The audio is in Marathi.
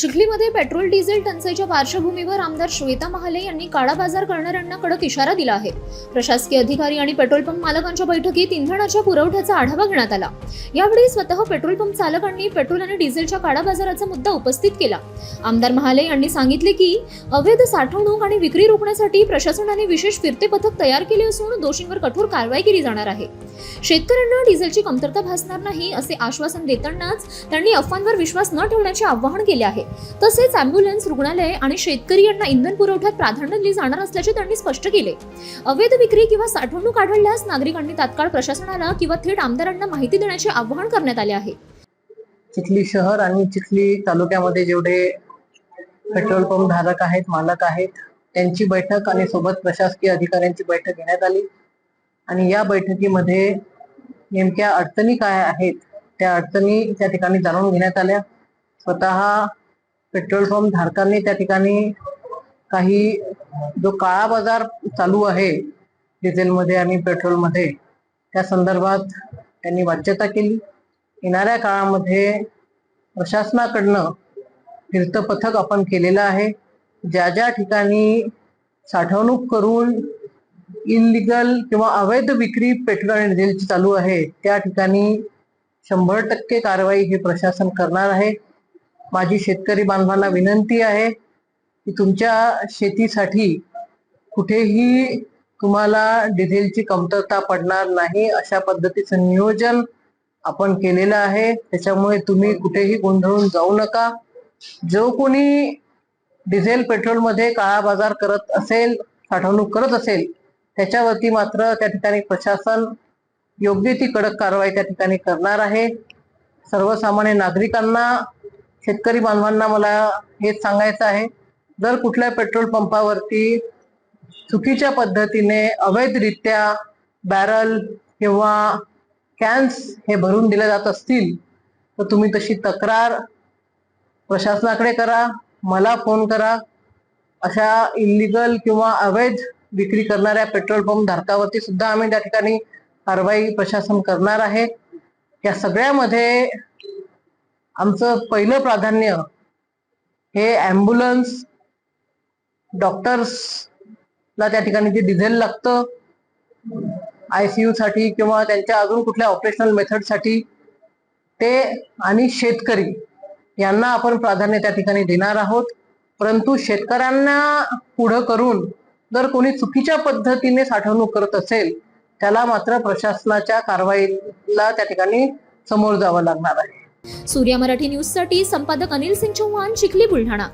चिखलीमध्ये पेट्रोल डिझेल टंचाईच्या पार्श्वभूमीवर आमदार श्वेता महाले यांनी काळा बाजार करणाऱ्यांना कडक इशारा दिला आहे। प्रशासकीय अधिकारी आणि पेट्रोल पंप मालकांच्या बैठकीत इंधनाच्या पुरवठ्याचा आढावा घेण्यात आला। यावेळी स्वतः पेट्रोल पंप चालकांनी पेट्रोल आणि डिझेलच्या काळा बाजाराचा मुद्दा उपस्थित केला। आमदार महाले यांनी सांगितले की अवैध साठवणूक आणि विक्री रोखण्यासाठी प्रशासनाने विशेष फिरते पथक तयार केले असून दोषींवर कठोर कारवाई केली जाणार आहे। शेतकऱ्यांना डिझेलची कमतरता भासणार नाही असे आश्वासन देतानाच त्यांनी अफवांवर विश्वास न ठेवण्याचे आवाहन केले आहे। तसेच अँब्युलन्स, रुग्णालय आणि शेतकरी यांना इंधन पुरवठ्यात प्राधान्य दिले जाणार असल्याचे त्यांनी स्पष्ट केले। अवैध विक्री किंवा साठवणूक आढळल्यास नागरिकांनी तात्काळ प्रशासनाला किंवा थेट आमदारांना माहिती देण्याचे आवाहन करण्यात आले आहे। चिखली शहर आणि चिखली तालुक्यामध्ये जेवढे पेट्रोल पंप धारक आहेत, मालक आहेत, त्यांची बैठक आणि सोबत प्रशासकीय अधिकाऱ्यांची बैठक घेण्यात आली आणि या बैठकीमध्ये नेमक्या अडचणी काय आहेत त्या अडचणी त्या ठिकाणी जाणून घेण्यात आल्या। स्वतः पेट्रोल पंप धारकांनी त्या ठिकाणी काही जो काळा बाजार चालू आहे डिझेलमध्ये आणि पेट्रोलमध्ये त्या संदर्भात त्यांनी वाच्यता केली। येणाऱ्या काळामध्ये प्रशासनाकडनं फिरतं पथक आपण केलेलं आहे। ज्या ज्या ठिकाणी साठवणूक करून इलिगल किंवा अवैध विक्री पेट्रोल आणि डिझेलची चालू आहे त्या ठिकाणी 100% कारवाई हे प्रशासन करणार आहे। माझी शेतकरी बांधवांना विनंती आहे की तुमच्या शेतीसाठी कुठेही तुम्हाला डिझेलची कमतरता पडणार नाही अशा पद्धतीचं नियोजन आपण केलेलं आहे। त्याच्यामुळे तुम्ही कुठेही गोंधळून जाऊ नका। जो कोणी डिझेल पेट्रोलमध्ये काळा बाजार करत असेल, साठवणूक करत असेल, त्याच्यावरती मात्र त्या ठिकाणी प्रशासन योग्य ती कडक कारवाई त्या ठिकाणी करणार आहे। सर्वसामान्य नागरिकांना, शेतकरी बांधवांना मला हेच सांगायचं आहे, जर कुठल्या पेट्रोल पंपावरती चुकीच्या पद्धतीने अवैधरित्या बॅरल किंवा कॅन्स हे भरून दिले जात असतील तर तुम्ही तशी तक्रार प्रशासनाकडे करा, मला फोन करा। अशा इलिगल किंवा अवैध विक्री करणाऱ्या पेट्रोल पंप धारकावरती सुद्धा आम्ही त्या ठिकाणी कारवाई प्रशासन करणार आहे। या सगळ्यामध्ये आमचं पहिलं प्राधान्य हे अँब्युलन्स, डॉक्टर्सला त्या ठिकाणी जे डिझेल लागतं ICU साठी किंवा त्यांच्या अजून कुठल्या ऑपरेशनल मेथडसाठी ते, आणि शेतकरी यांना आपण प्राधान्य त्या ठिकाणी देणार आहोत। परंतु शेतकऱ्यांना पुढं करून जर कोणी चुकीच्या पद्धतीने साठवणूक करत असेल त्याला मात्र प्रशासनाच्या कारवाईला त्या ठिकाणी समोर जावं लागणार आहे। सूर्या मराठी न्यूज साठी संपादक अनिल सिंग चौहान, चिखली, बुलढाणा।